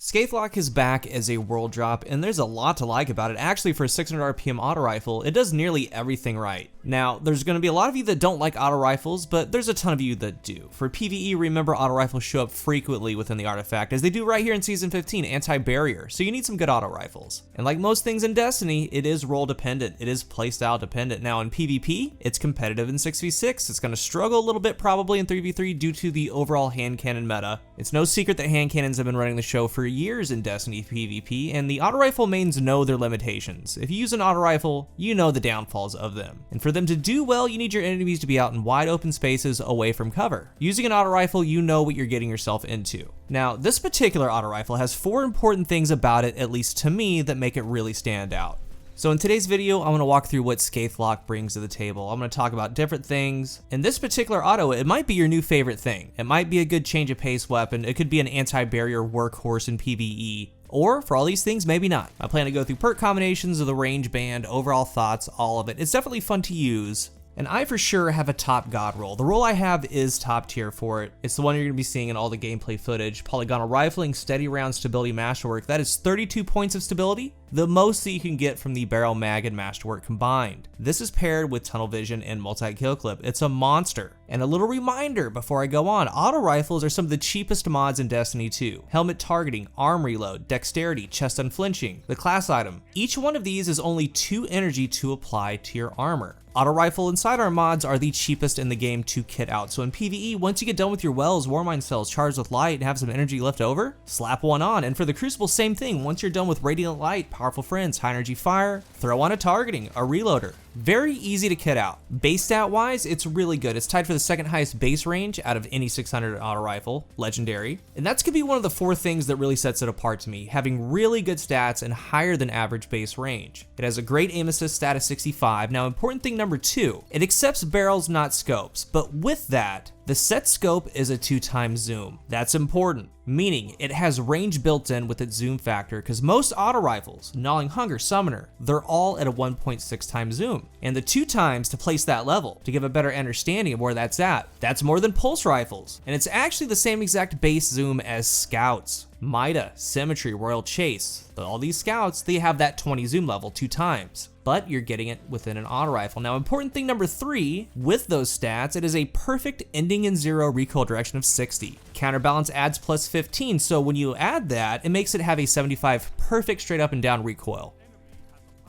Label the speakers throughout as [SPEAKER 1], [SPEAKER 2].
[SPEAKER 1] Scathelocke is back as a world drop, and there's a lot to like about it. Actually, for a 600 RPM auto rifle, it does nearly everything right. Now, there's going to be a lot of you that don't like auto rifles, but there's a ton of you that do. For PvE, remember auto rifles show up frequently within the artifact, as they do right here in Season 15, anti-barrier, so you need some good auto rifles. And like most things in Destiny, it is role dependent, it is playstyle dependent. Now in PvP, it's competitive in 6v6, it's going to struggle a little bit probably in 3v3 due to the overall hand cannon meta. It's no secret that hand cannons have been running the show for years in Destiny PvP, and the auto rifle mains know their limitations. If you use an auto rifle, you know the downfalls of them. And for them to do well, you need your enemies to be out in wide open spaces away from cover. Using an auto rifle, you know what you're getting yourself into. Now, this particular auto rifle has 4 important things about it, at least to me, that make it really stand out. So in today's video, I'm going to walk through what Scathelocke brings to the table. I'm going to talk about different things. In this particular auto, it might be your new favorite thing. It might be a good change of pace weapon. It could be an anti-barrier workhorse in PvE. Or, for all these things, maybe not. I plan to go through perk combinations of the range band, overall thoughts, all of it. It's definitely fun to use. And I for sure have a top god role. The role I have is top tier for it. It's the one you're going to be seeing in all the gameplay footage. Polygonal rifling, steady round stability masterwork. That is 32 points of stability, the most that you can get from the barrel mag and masterwork combined. This is paired with tunnel vision and multi-kill clip. It's a monster. And a little reminder before I go on, auto rifles are some of the cheapest mods in Destiny 2. Helmet targeting, arm reload, dexterity, chest unflinching, the class item. Each one of these is only 2 energy to apply to your armor. Auto rifle and sidearm mods are the cheapest in the game to kit out, so in PvE, once you get done with your wells, warmind cells, charged with light, and have some energy left over, slap one on. And for the Crucible, same thing. Once you're done with radiant light, powerful friends, high energy fire, throw on a targeting, a reloader. Very easy to kit out. Base stat wise, it's really good. It's tied for the second highest base range out of any 600 auto rifle, legendary. And that's gonna be one of the 4 things that really sets it apart to me, having really good stats and higher than average base range. It has a great aim assist stat of 65. Now, important thing number 2, it accepts barrels, not scopes. But with that, the set scope is a 2x zoom. That's important, meaning it has range built in with its zoom factor, because most auto rifles, Gnawing Hunger, Summoner, they're all at a 1.6x zoom. And the 2x to place that level, to give a better understanding of where that's at, that's more than pulse rifles. And it's actually the same exact base zoom as scouts. Mida, Symmetry, Royal Chase, all these scouts, they have that 20 zoom level 2x. But you're getting it within an auto rifle. Now, important thing number 3, with those stats, it is a perfect ending in 0 recoil direction of 60. Counterbalance adds plus 15, so when you add that, it makes it have a 75 perfect straight up and down recoil.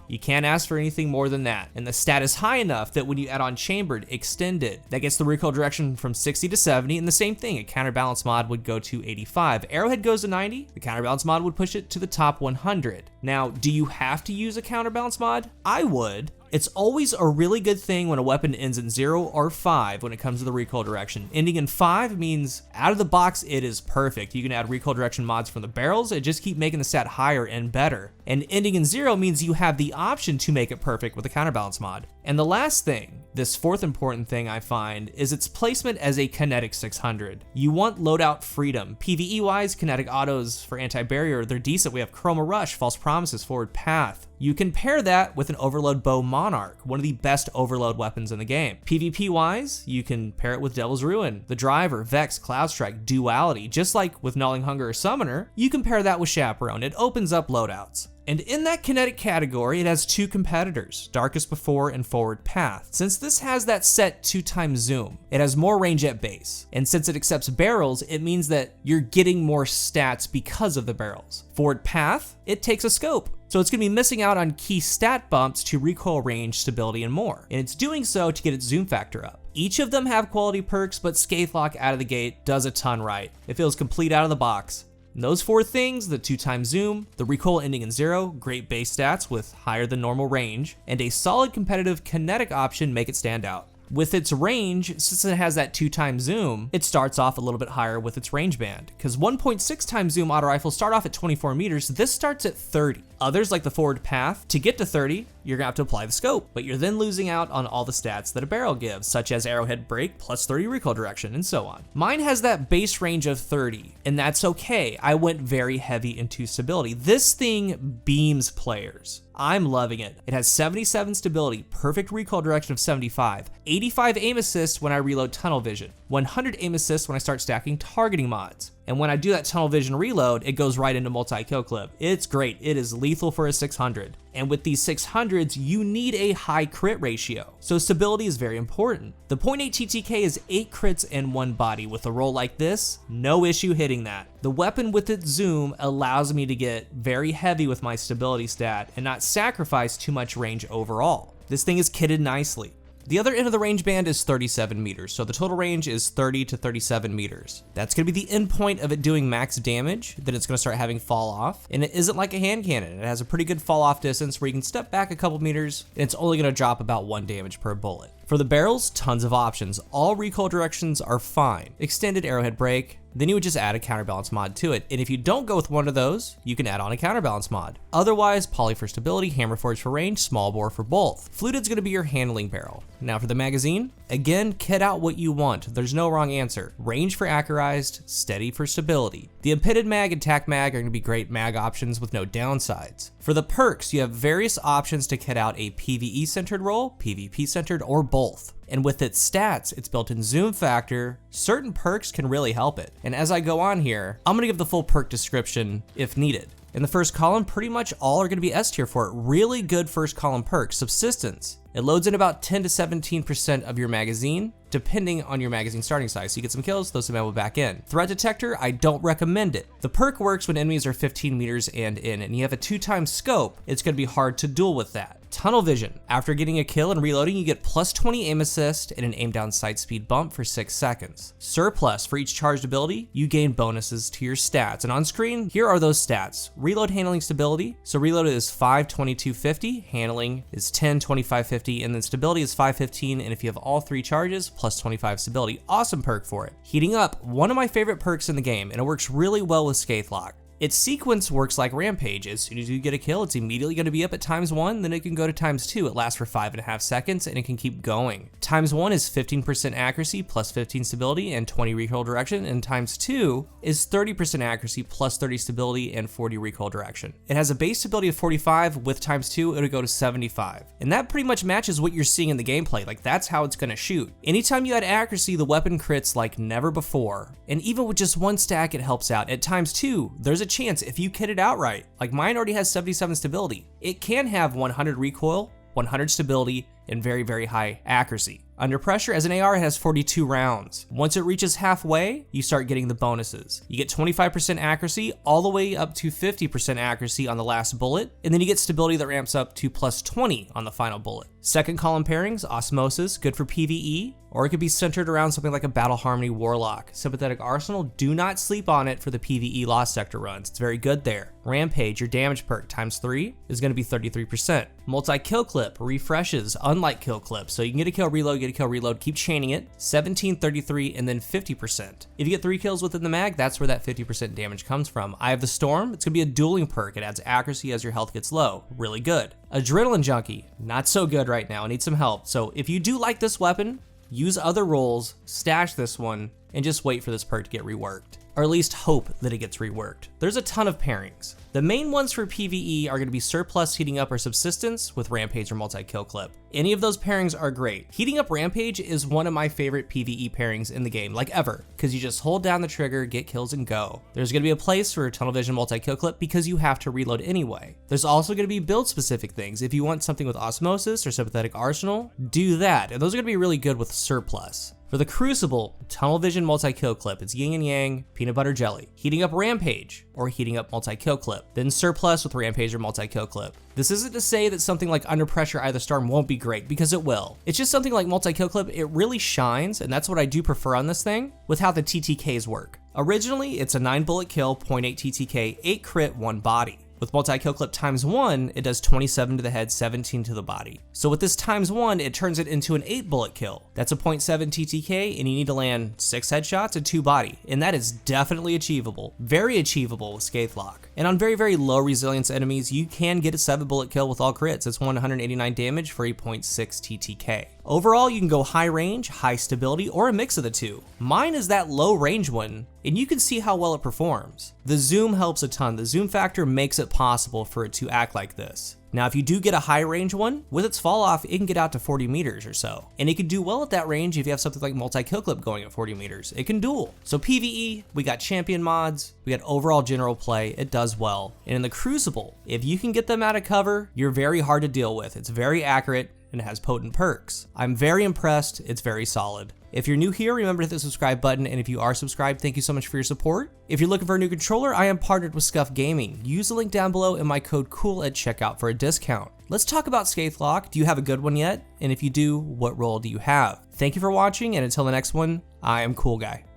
[SPEAKER 1] You can't ask for anything more than that. And the stat is high enough that when you add on chambered, extended, that gets the recoil direction from 60 to 70, and the same thing, a counterbalance mod would go to 85. Arrowhead goes to 90, the counterbalance mod would push it to the top 100. Now, do you have to use a counterbalance mod? I would. It's always a really good thing when a weapon ends in 0 or 5 when it comes to the recoil direction. Ending in 5 means out of the box, it is perfect. You can add recoil direction mods from the barrels, and just keep making the stat higher and better. And ending in 0 means you have the option to make it perfect with a counterbalance mod. And the last thing, this 4th important thing I find, is its placement as a kinetic 600. You want loadout freedom. PvE wise, kinetic autos for anti-barrier, they're decent. We have Chroma Rush, False Promises, Forward Path. You can pair that with an Overload Bow Monarch, one of the best overload weapons in the game. PvP wise, you can pair it with Devil's Ruin, the Driver, Vex, Cloud Strike, Duality. Just like with Gnawing Hunger or Summoner, you can pair that with Chaperone. It opens up loadouts. And in that kinetic category, it has 2 competitors, Darkest Before and Forward Path. Since this has that set 2x zoom, it has more range at base. And since it accepts barrels, it means that you're getting more stats because of the barrels. Forward Path, it takes a scope. So it's gonna be missing out on key stat bumps to recoil range, stability, and more. And it's doing so to get its zoom factor up. Each of them have quality perks, but Scathelocke out of the gate does a ton right. It feels complete out of the box. And those 4 things, the 2x zoom, the recoil ending in 0, great base stats with higher than normal range, and a solid competitive kinetic option make it stand out. With its range, since it has that 2x zoom, it starts off a little bit higher with its range band, because 1.6x zoom auto rifles start off at 24 meters, this starts at 30. Others, like the Forward Path, to get to 30, you're gonna have to apply the scope, but you're then losing out on all the stats that a barrel gives, such as Arrowhead Break, plus 30 recoil direction, and so on. Mine has that base range of 30, and that's okay. I went very heavy into stability. This thing beams players. I'm loving it. It has 77 stability, perfect recoil direction of 75, 85 aim assist when I reload tunnel vision, 100 aim assist when I start stacking targeting mods, And when I do that tunnel vision reload, it goes right into multi-kill clip. It's great. It is lethal for a 600. And with these 600s, you need a high crit ratio. So stability is very important. The .8 TTK is 8 crits in one body. With a roll like this, no issue hitting that. The weapon with its zoom allows me to get very heavy with my stability stat and not sacrifice too much range overall. This thing is kitted nicely. The other end of the range band is 37 meters, so the total range is 30 to 37 meters. That's going to be the end point of it doing max damage, then it's going to start having fall off, and it isn't like a hand cannon. It has a pretty good fall off distance where you can step back a couple meters, and it's only going to drop about 1 damage per bullet. For the barrels, tons of options. All recoil directions are fine. Extended arrowhead break, then you would just add a counterbalance mod to it. And if you don't go with one of those, you can add on a counterbalance mod. Otherwise, poly for stability, hammer forge for range, small bore for both. Fluted's gonna be your handling barrel. Now for the magazine, again, kit out what you want. There's no wrong answer. Range for accurized, steady for stability. The impeded mag and tac mag are gonna be great mag options with no downsides. For the perks, you have various options to kit out a PvE centered roll, PvP centered, or both. And with its stats, its built-in zoom factor, certain perks can really help it. And as I go on here, I'm gonna give the full perk description if needed. In the first column, pretty much all are gonna be S tier for it. Really good first column perks. Subsistence. It loads in about 10 to 17% of your magazine, depending on your magazine starting size. So you get some kills, throw some ammo back in. Threat detector, I don't recommend it. The perk works when enemies are 15 meters and in, and you have a 2x scope, it's gonna be hard to duel with that. Tunnel vision. After getting a kill and reloading, you get plus 20 aim assist and an aim down sight speed bump for 6 seconds. Surplus. For each charged ability, you gain bonuses to your stats. And on screen, here are those stats. Reload handling stability. So reload is 5, 22, 50. Handling is 10, 25, 50. And then stability is 5, 15. And if you have all 3 charges, plus 25 stability. Awesome perk for it. Heating up. One of my favorite perks in the game, and it works really well with Scathelocke. Its sequence works like Rampage. As soon as you get a kill, it's immediately going to be up at ×1, then it can go to ×2. It lasts for 5.5 seconds, and it can keep going. ×1 is 15% accuracy, plus 15 stability, and 20 recoil direction, and ×2 is 30% accuracy, plus 30 stability, and 40 recoil direction. It has a base stability of 45, with ×2, it'll go to 75. And that pretty much matches what you're seeing in the gameplay. Like, that's how it's going to shoot. Anytime you add accuracy, the weapon crits like never before. And even with just 1 stack, it helps out. At ×2, there's a chance if you kit it outright, like mine already has 77 stability, it can have 100 recoil, 100 stability, and very, very high accuracy. Under pressure, as an AR, it has 42 rounds. Once it reaches halfway, you start getting the bonuses. You get 25% accuracy, all the way up to 50% accuracy on the last bullet, and then you get stability that ramps up to plus 20 on the final bullet. Second column pairings, Osmosis, good for PvE, or it could be centered around something like a Battle Harmony Warlock. Sympathetic Arsenal, do not sleep on it for the PvE Lost Sector runs. It's very good there. Rampage, your damage perk, ×3, is going to be 33%. Multi-kill clip refreshes, unlike kill clip. So you can get a kill reload, get a kill reload, keep chaining it, 17, 33, and then 50%. If you get 3 kills within the mag, that's where that 50% damage comes from. Eye of the Storm, it's going to be a dueling perk. It adds accuracy as your health gets low. Really good. Adrenaline Junkie, not so good right now. I need some help. So if you do like this weapon, use other rolls, stash this one, and just wait for this perk to get reworked. Or at least hope that it gets reworked. There's a ton of pairings. The main ones for PvE are going to be Surplus, Heating Up, or Subsistence with Rampage or Multi-Kill Clip. Any of those pairings are great. Heating Up Rampage is one of my favorite PvE pairings in the game, like ever, because you just hold down the trigger, get kills, and go. There's going to be a place for Tunnel Vision Multi-Kill Clip because you have to reload anyway. There's also going to be build-specific things. If you want something with Osmosis or Sympathetic Arsenal, do that, and those are going to be really good with Surplus. For the Crucible, Tunnel Vision Multi-Kill Clip, it's Yin and Yang, Peanut Butter Jelly. Heating Up Rampage, or Heating Up Multi-Kill Clip. Then Surplus with Rampage or Multi-Kill Clip. This isn't to say that something like Under Pressure, Eye of the Storm won't be great, because it will. It's just something like Multi-Kill Clip, it really shines, and that's what I do prefer on this thing, with how the TTKs work. Originally, it's a 9 bullet kill, 0.8 TTK, 8 crit, 1 body. With Multi-Kill Clip ×1, it does 27 to the head, 17 to the body. So with this ×1, it turns it into an 8 bullet kill. That's a 0.7 TTK, and you need to land 6 headshots and 2 body. And that is definitely achievable. Very achievable with Scathelocke. And on very, very low resilience enemies, you can get a 7 bullet kill with all crits. It's 189 damage for a 0.6 TTK. Overall, you can go high range, high stability, or a mix of the two. Mine is that low range one, and you can see how well it performs. The zoom helps a ton. The zoom factor makes it possible for it to act like this. Now, if you do get a high range one, with its fall off, it can get out to 40 meters or so. And it can do well at that range if you have something like multi-kill clip going at 40 meters. It can duel. So PvE, we got champion mods, we got overall general play, it does well. And in the Crucible, if you can get them out of cover, you're very hard to deal with. It's very accurate and it has potent perks. I'm very impressed, it's very solid. If you're new here, remember to hit the subscribe button, and if you are subscribed, thank you so much for your support. If you're looking for a new controller, I am partnered with Scuf Gaming. Use the link down below and my code COOL at checkout for a discount. Let's talk about Scathelocke. Do you have a good one yet? And if you do, what role do you have? Thank you for watching, and until the next one, I am CoolGuy.